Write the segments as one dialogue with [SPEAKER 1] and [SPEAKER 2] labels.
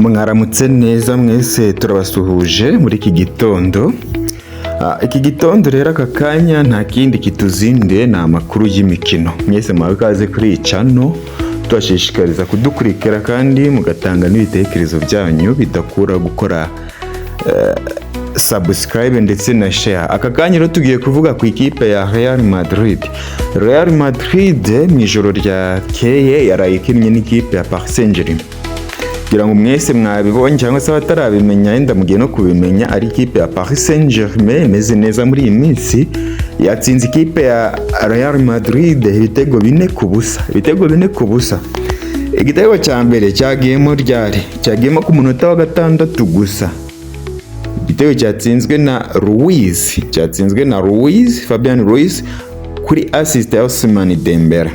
[SPEAKER 1] Mwaramutse neza mwese, turabasuhuje muri iki gitondo. Iki gitondo rero aka kanya nta kindi kituzinde ni amakuru y'imikino. Mwese mwakaze kuri iyi channel, tubashishikariza kudukurikira kandi mugatanga n'ibitekerezo byanyu bidakura gukora subscribe ndetse na share. Aka kanya rero tugiye kuvuga ku ikipe ya Real Madrid. Real Madrid mu ijoro ryakeye yaraye ikinnye n'ikipe ya Paris Saint-Germain. Kugira ngo mwese mwabibonye cyangwa se abatarabimenya yenda mugiye no kubimenya, ari ikipe ya Paris Saint-Germain imeze neza muri iyi minsi, yatsinze ikipe ya Real Madrid ibitego 4-0. Igitego cya mbere cyagiyemo ku munota wa gatandatu gusa. Igitego cyatsinzwe na Fabian Ruiz kuri assist ya Ousmane Dembele.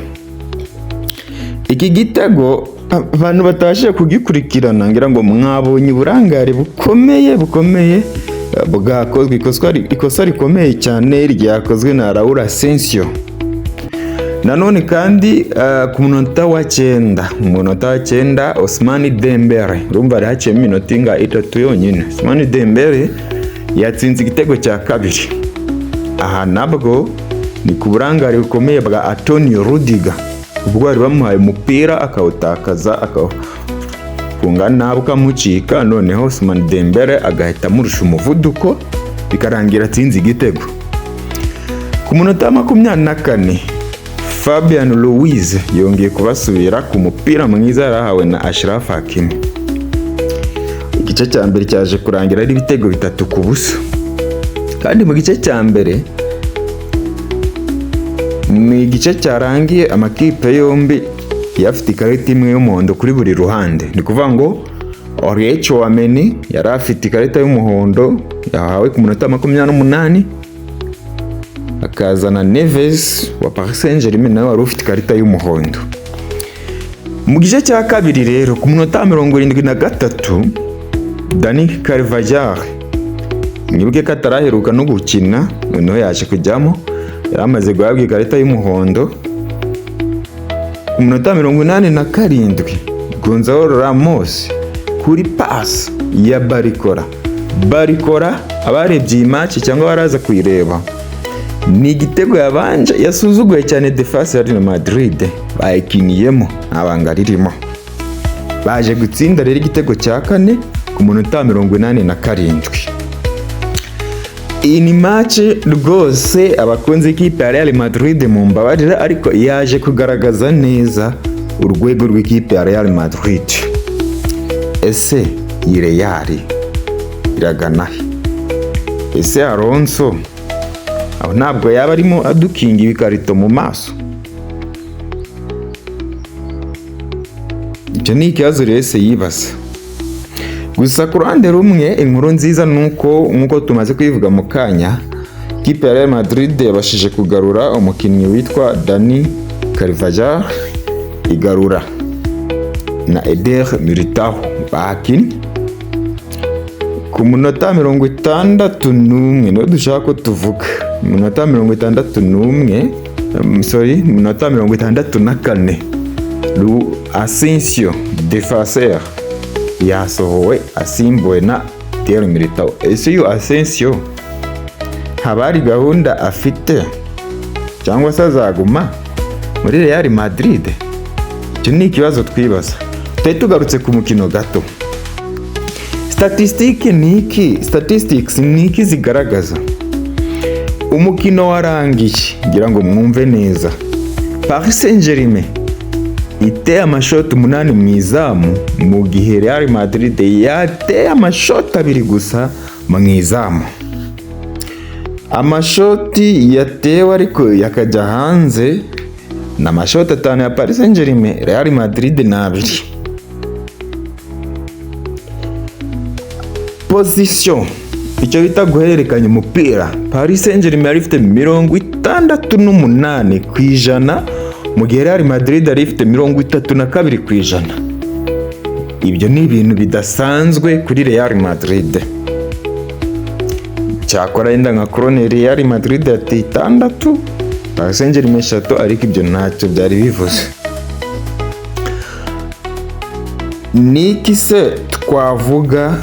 [SPEAKER 1] Iki gitego abantu batashe kugikurikirana, ngira ngo mwabonye uburangare bukomeye bwakozwe, ikosa rikomeye cyane ryakozwe na Raul Asensio. Nanone kandi ku munota wa 9 Ousmane Dembele, urumva haciye iminota inga 3 yonyine, Ousmane Dembele yatsinze igitego cya kabiri. Aha nabwo ni ku burangare bukomeye bwa Antonio Rudiger, ubwo bari bamuhaye umupira akawutakaza, akafunga nabi ukamucika, noneho Ousmane Dembele agahita amurusha umuvuduko bikarangira atsinze igitego. Ku munota 24 Fabian Ruiz yongeye kubasubira ku mupira mwiza yarahawe na Achraf Hakimi. Igice cya mbere cyaje kurangira ari ibitego 3-0, kandi mu gice cya mbere ni igice cyarangiye amakipe yombi yafite ikarita imwe y'umuhondo kuri buri ruhande. Ni kuvuga ngo Aurier Tchouameni yari afite ikarita y'umuhondo yahawe ku munota 28, akazana Neves wa Paris Saint-Germain nawe wari ufite ikarita y'umuhondo. Mu gice cya kabiri rero ku munota 73 Dani Carvajal, nibwe kataraheruka no gukina, noneho yaje kujyamo, yaramaze guhabwa ikarita y'umuhondo. Ku munota 87 Gonzalo Ramos kuri pass ya Barikora, abarebye iyi match cyangwa baraza kuyireba, ni igitego yabanje yasuzuguye cyane defense ya Real Madrid, bayikiniyemo abanga ririmo, baje gutsinda rero igitego cya kane ku munota 87. Iyi ni match rwose abakunzi ikipe ya Real Madrid mu mbabarira, ariko yaje kugaragaza neza urwego rw'ikipe ya Real Madrid. Ese iyi Real iragana he? Ese Alonso aho ntabwo yaba arimo adukinga ibikarito mu maso? Ibyo ni ikibazo rero yibaza. Gusa ku ruhande rumwe inkuru nziza nuko tumaze kwivuga mu kanya, ikipe ya Real Madrid yabashije kugarura umukinnyi witwa Dani Carvajal, igarura na Eder Militao bakinnye ku munota 61 niyo dushaka ko tuvuga. Munota 64 Asensio defenseur yasohowe asimbuwe na Eder Militao. Ese uyu Asensio habari gahunda afite cyangwa se azaguma muri Real Madrid? Icyo ni ikibazo twibaza. Tugarutse ku mukino gato, statistics niki zigaragaza umukino warangiye, ngira ngo mwumve neza. Paris Saint-Germain iteye amashoti 8 mu izamu, mu gihe Real Madrid yateye amashoti 2 gusa mu izamu. Amashoti yatewe ariko yakajya hanze na amashoti 5 ya Paris Saint-Germain, Real Madrid na 2. Position, icyo bita guhererekanya umupira, Paris Saint-Germain yari ifite 68%, mu gihe Real Madrid yari ifite 32%. Ibyo ni ibintu bidasanzwe kuri Real Madrid. Cyakora yenda nka Corner Real Madrid ati 6, Paris Saint-Germain 3, ariko ibyo ntacyo byari bivuze. Niki se twavuga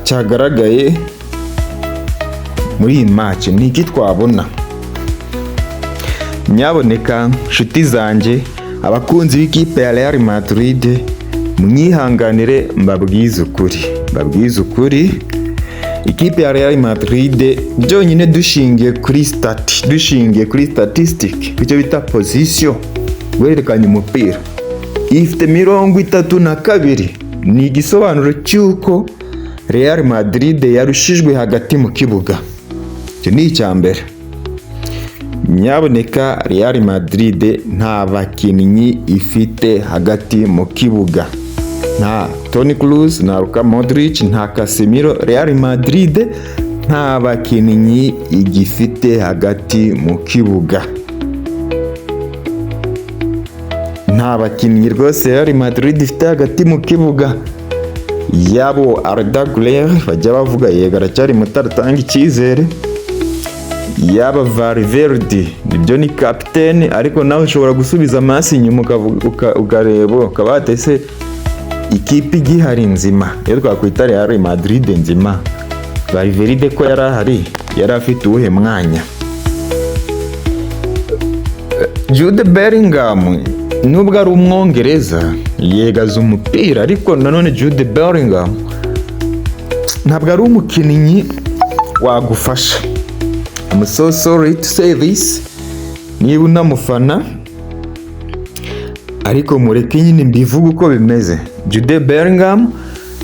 [SPEAKER 1] cyagaragaye muri iyi match? Ni iki twabona? Nyaboneka nshuti zanjye, abakunzi b'ikipe ya Real Madrid, mwihanganire mbabwize ukuri, ikipe ya Real Madrid byonyine dushingiye kuri statistic, icyo bita position, werekanye umupira ifite 32. Ni igisobanuro cy'uko Real Madrid yarushijwe hagati mu kibuga. Icyo ni icya mbere. Nyaboneka Real Madrid nta bakinnyi ifite hagati mu kibuga, nta Toni Kroos, nta Luka Modric, nta Casemiro. Real Madrid nta bakinnyi igifite hagati mu kibuga, nta bakinnyi rwose Real Madrid ifite hagati mu kibuga. Yabo Arda Güler bajya bavuga yego aracyari muto aratanga icyizere, yaba Valverde nibyo ni kapiteni, ariko nawe ushobora gusubiza amaso inyuma ukareba ukabate se ikipe igihari nzima, iyo twakwita Real Madrid nzima, Valverde ko yari afite uwuhe mwanya? Jude Bellingham nubwo ari umwongereza yegaza umupira, ariko nanone Jude Bellingham ntabwo ari umukinnyi wagufasha. I'm so sorry to say this, niba unamufana ariko mureke nyine mbivuga uko bimeze. Jude Bellingham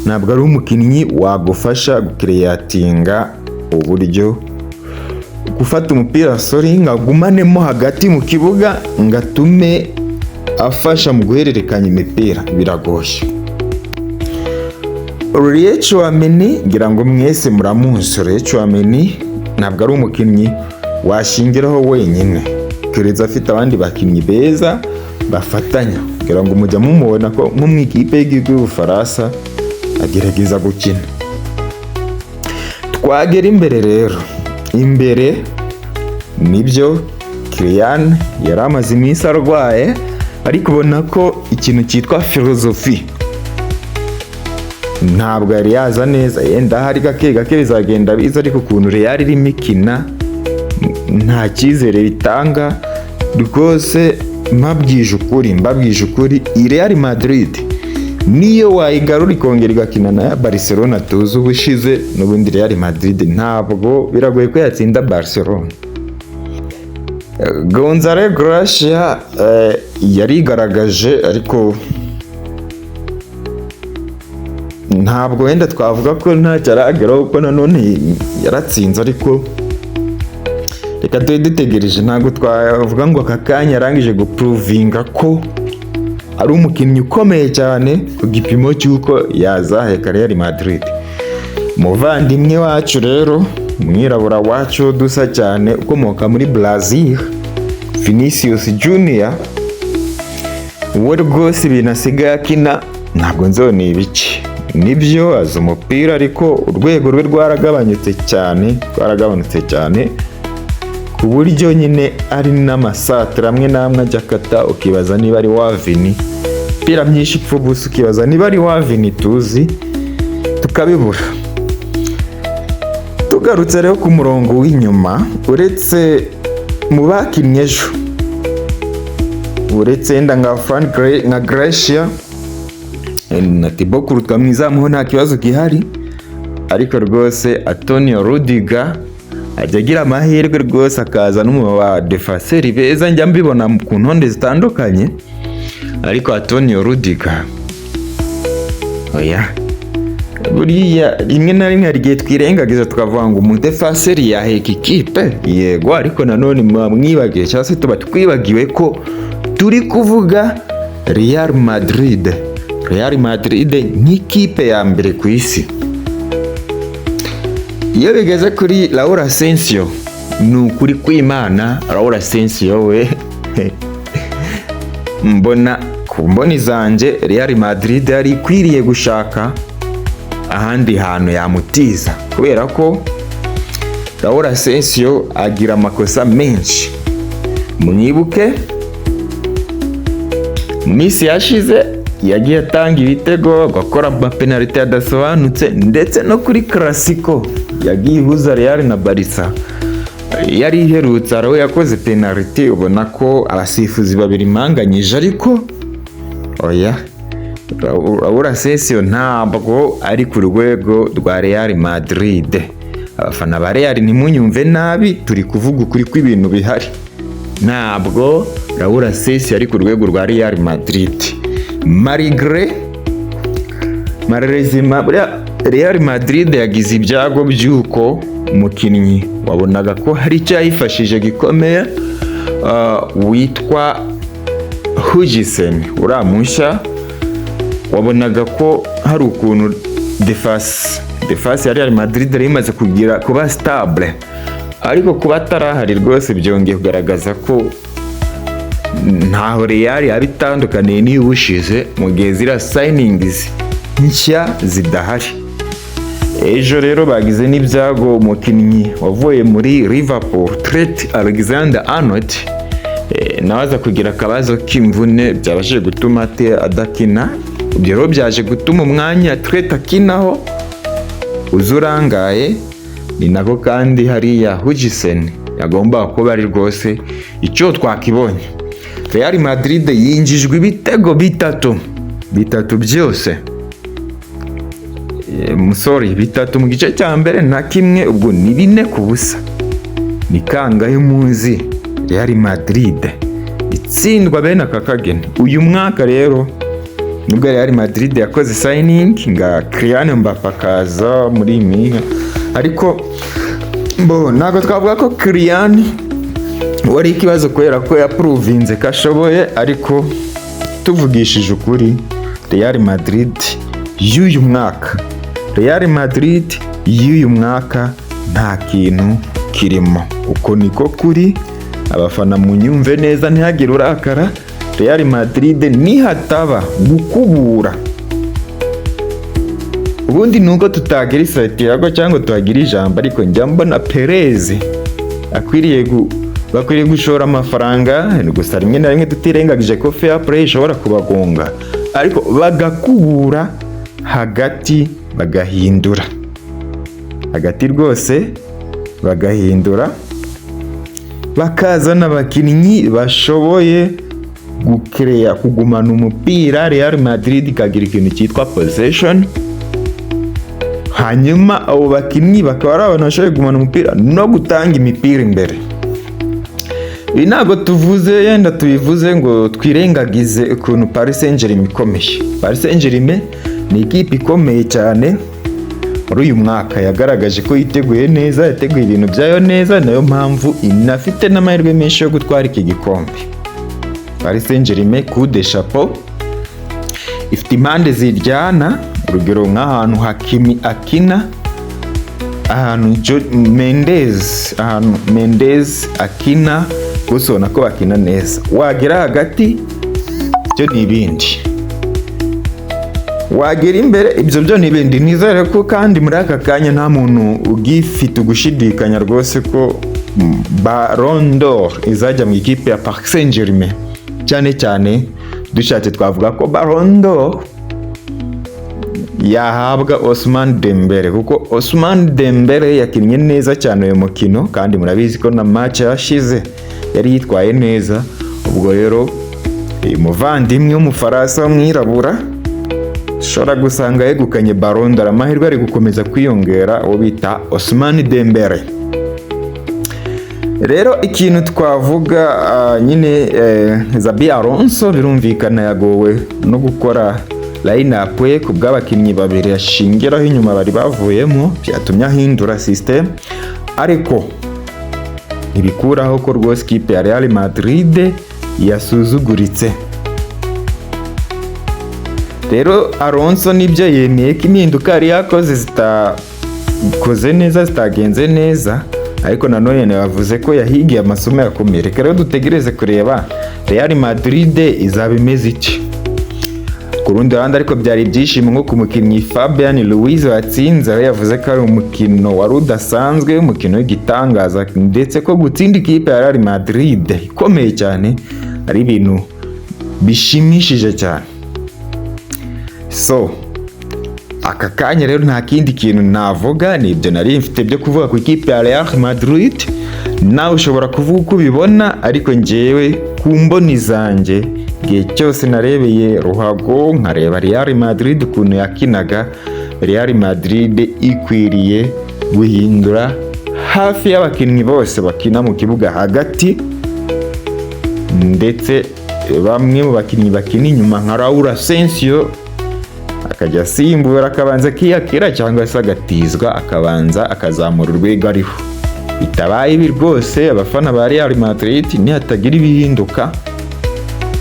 [SPEAKER 1] ntabwo ari umukinnyi wagufasha gukreatinga uburyo, gufata umupira ngagumanemo hagati mu kibuga ngatume afasha mu guhererekanya imipira, biragoye. Tchouaméni ngira ngo mwese muramuzi. Tchouaméni ntabwo ari umukinnyi washingiraho wenyine, kereza afite abandi bakinnyi beza bafatanya, ngira ngo mujya mumubona ko mu ikipe y'igihugu y'Ubufaransa agerageza gukina. Twagera imbere rero, imbere nibyo Kylian yari amaze iminsi arwaye, ariko ubona ko ikintu cyitwa filozofi ntabwo yari yaza neza. Yenda hari gake bizagenda biza, ariko ukuntu Real irimo ikina nta cyizere bitanga rwose. Mbabwije ukuri, Real Madrid niyo wayigarura ikongera igakina na Barcelona tuzi ubushize, n'ubundi Real Madrid ntabwo biragoye ko yatsinda Barcelona. Gonzalo Garcia yarigaragaje, ariko ntabwo wenda twavuga ko ntacyo arageraho, kuko nanone yaratsinze. Ariko reka tube dutegereje, ntabwo twavuga ngo aka kanya arangije gupuruvinga ko ari umukinnyi ukomeye cyane ku gipimo cy'uko yazaheka Real Madrid. Umuvandimwe wacu rero, umwirabura wacu dusa cyane, ukomoka muri Brazil, Vinicius Junior, we rwose ibintu asigaye akina ntabwo nzona ibiki. Nibyo azi umupira, ariko urwego rwe rwaragabanutse cyane ku buryo nyine ari n'amasatira amwe n'amwe ajya akata, ukibaza niba ari wa Vini. Pira myinshi ipfa ubusa, ukibaza niba ari wa Vini tuzi, tukabibura. Tugarutse rero ku murongo w'inyuma, uretse mu bakinnye ejo, uretse yenda nka Garcia na Thibaut Courtois mwizamuho nta kibazo gihari, ariko rwose Antonio Rudiger ajya agira amahirwe rwose akaza n'umwe wa defenseri beza, njya mbibona ku ntonde zitandukanye. Ariko Antonio Rudiger oya, buriya rimwe na rimwe hari igihe twirengagiza tukavuga ngo umudefenseri yaheka ikipe, yego, ariko nanone mwibagiwe cyangwa se tuba twibagiwe ko turi kuvuga Real Madrid nk'ikipe ya mbere ku isi. Iyo bigeze kuri Raúl Asensio, ni ukuri kw'Imana, Raúl Asensio we mbona ku mboni zanjye Real Madrid yari ikwiriye gushaka ahandi hantu yamutiza, kubera ko Raúl Asensio agira amakosa menshi. Munyibuke mu minsi yashize yagiye atanga ibitego, agakora amapenaliti adasobanutse, ndetse no kuri Clasico yagiye ihuza Real na Barca yari iherutse, araho yakoze penaliti ubona ko abasifuzi babiri impanganyije, ariko oya, Raul Asensio ntabwo ari ku rwego rwa Real Madrid. Abafana ba Real ntimunyumve nabi, turi kuvuga ukuri kw'ibintu bihari. Ntabwo Raul Asensio ari ku rwego rwa Real Madrid. Malheureusement Real Madrid yagize ibyago by'uko umukinnyi wabonaga ko hari icyayifashije gikomeye witwa Hugisen, uriya mushya wabonaga ko hari ukuntu defense ya Real Madrid yari imaze kuba stable, ariko kuba atarahari rwose byongeye kugaragaza ko ntaho Real yaba itandukaniye n'iy'ubushize mu gihe ziriya signings nshya zidahari. Ejo rero bagize n'ibyago umukinnyi wavuye muri Liverpool Trent Alexander-Arnold nawe aza kugira akabazo k'imvune byabashije gutuma adakina. Ibyo rero byaje gutuma umwanya Trent akinaho uzurangaye, ni nako kandi hariya Hugisen yagomba kuba ari rwose icyo twakibonye. Real Madrid yinjijwe ibitego bitatu byose, bitatu mu gice cya mbere na kimwe, ubwo ni 4-0. ni kangahe muzi Real Madrid itsindwa bene aka kageni? Uyu mwaka rero nubwo Real Madrid yakoze signing nga Kylian Mbappé akaza muri miha, ariko ntabwo twavuga ko Kylian wari ikibazo kubera ko yaprovinze kashoboye, ariko tuvugishije ukuri Real Madrid y'uyu mwaka nta kintu kirimo. Uko niko kuri, abafana munyumve neza ntihagire urakara. Real Madrid nihataba gukubura, ubundi nuko tutagira isatirago cyangwa tuhagira ijambo, ariko njya mbona Perez bakwiriye gushora amafaranga, gusa rimwe na rimwe tutirengagije ko fair play ishobora kubagonga, ariko bagakubura hagati rwose bagahindura, bakazana abakinnyi bashoboye kugumana umupira. Real Madrid ikagira ikintu cyitwa possession, hanyuma abo bakinnyi bakaba ari abantu bashoboye kugumana umupira no gutanga imipira imbere. Ibi ntabwo tubivuze ngo twirengagize ukuntu Paris Saint-Germain ikomeye. Paris Saint-Germain ni ikipe ikomeye cyane muri uyu mwaka, yagaragaje ko yiteguye neza, yateguye ibintu byayo neza, nayo mpamvu inafite n'amahirwe menshi yo gutwara iki gikombe. Paris Saint-Germain coup de chapeau, ifite impande ziryana, urugero nk'ahantu Hakimi akina, ahantu Mendes akina, gusa ubona ko bakina neza. Wagera hagati byo ni ibindi, wagera imbere ibyo byo ni ibindi. Nizere ko kandi muri aka kanya nta muntu ugifite ugushidikanya rwose ko Ballon d'Or izajya mu ikipe ya Paris Saint-Germain. Cyane dushatse twavuga ko Ballon d'Or yahabwa Ousmane Dembele, kuko Ousmane Dembele yakinnye neza cyane uyu mukino, kandi murabizi ko na match yashize yari yitwaye neza. Ubwo rero umuvandimwe w'umufaransa w'umwirabura ushobora gusanga yegukanye Ballon d'Or, amahirwe ari gukomeza kwiyongera, uwo bita Ousmane Dembele. Rero ikintu twavuga nyine Xabi Alonso birumvikana yagowe no gukora line-up ye ku bw'abakinnyi babiri yashingiraho inyuma bari bavuyemo, byatumye ahindura system, ariko ntibikuraho ko rwose ikipe ya Real Madrid yasuzuguritse. Rero Alonso nibyo yemeye ko impinduka yari yakoze zitakoze neza, zitagenze neza, ariko nanone bavuze ko yahigiye amasomo yakomeye. Reka rero dutegereze kureba Real Madrid izaba imeze iki. Ku rundi ruhande ariko byari ibyishimo nko ku mukinnyi Fabian Ruiz watsinze, aho yavuze ko ari umukino wari udasanzwe, umukino w'igitangaza, ndetse ko gutsinda ikipe ya Real Madrid ikomeye cyane ari ibintu bishimishije cyane. So aka kanya rero nta kindi kintu navuga, nibyo nari mfite byo kuvuga ku ikipe ya Real Madrid. Nawe ushobora kuvuga uko ubibona, ariko njyewe ku mboni zanjye igihe cyose narebeye ruhago nkareba Real Madrid ukuntu yakinaga, Real Madrid ikwiriye guhindura hafi y'abakinnyi bose bakina mu kibuga hagati, ndetse bamwe mu bakinnyi bakina inyuma nka Raúl Asensio akajya asimbura akabanza akiyakira, cyangwa se agatizwa akabanza akazamura urwego ariho. Bitabaye ibi rwose abafana ba Real Madrid nihatagira ibihinduka,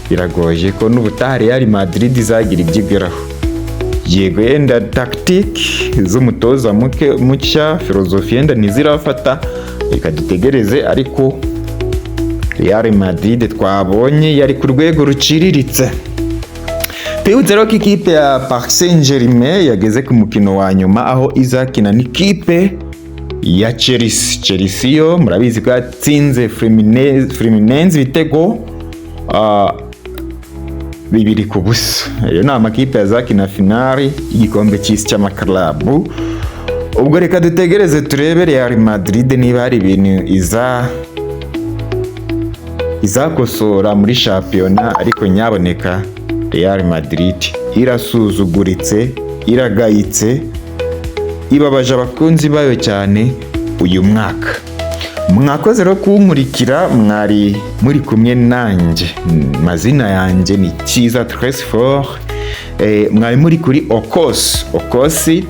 [SPEAKER 1] biragoye ko n'ubutaha Real Madrid izagira ibyo igeraho. Yego yenda tactique z'umutoza mushya, filozofi yenda ntizirafata, reka dutegereze, ariko Real Madrid twabonye yari ku rwego ruciriritse. Twibutse rero ko ikipe ya Paris Saint-Germain yageze ku mukino wa nyuma, aho izakina n'ikipe ya Chelsea yo murabizi ko yatsinze Fluminense ibitego 2-0. Iyo ni amakipe yazakina finali y'igikombe cy'isi cy'amakarabu. Ubwo reka dutegereze turebe Real Madrid niba hari ibintu izakosora muri shampiyona, ariko nyaboneka Real Madrid irasuzuguritse, iragayitse, ibabaje abakunzi bayo cyane uyu mwaka. Mwakoze rero kunkurikira, mwari muri kumwe nanjye, mazina yanjye ni Cyiza Tresfort, mwari muri kuri Okos.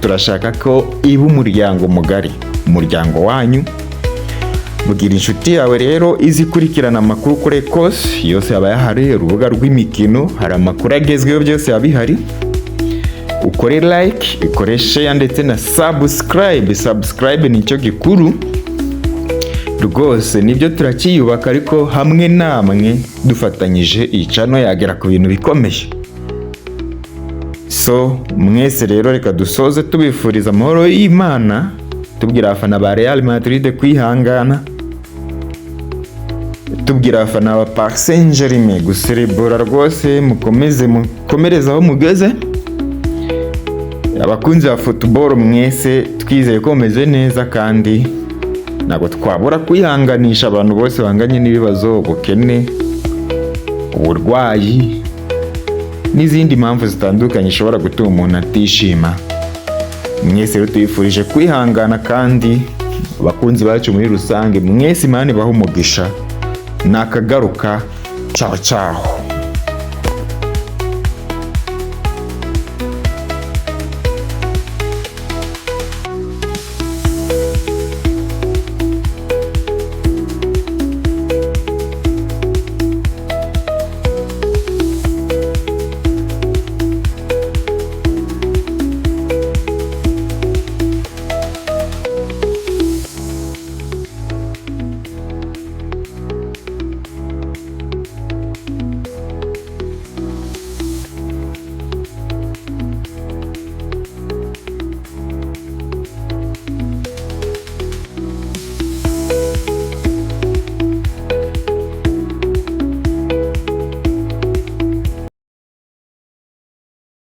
[SPEAKER 1] Turashaka ko iba umuryango mugari, umuryango wanyu. Bwira inshuti yawe rero izikurikirana amakuru kuri Okos, yose yaba yahari, urubuga rw'imikino, hari amakuru agezweho byose yabihari. Ukore like, ukore share ndetse na subscribe nicyo gikuru rwose. Nibyo turakiyubaka, ariko hamwe namwe dufatanyije iyi channel yagera ku bintu bikomeye. So mwese rero reka dusoze tubifuriza amahoro y'Imana, tubwira abafana ba Real Madrid kwihangana, tubwira abafana ba Paris Saint-Germain guserebura rwose, mukomereza aho mugeze. Abakunzi ba football mwese twizeye ko meze neza, kandi ntabwo twabura kwihanganisha abantu bose banganye n'ibibazo, ubukene, uburwayi n'izindi mpamvu zitandukanye zishobora gutuma umuntu atishima. Mwese rero tuyifurije kwihangana, kandi abakunzi bacu muri rusange mwese Imana ibahe umugisha. Nakagaruka, ciao ciao.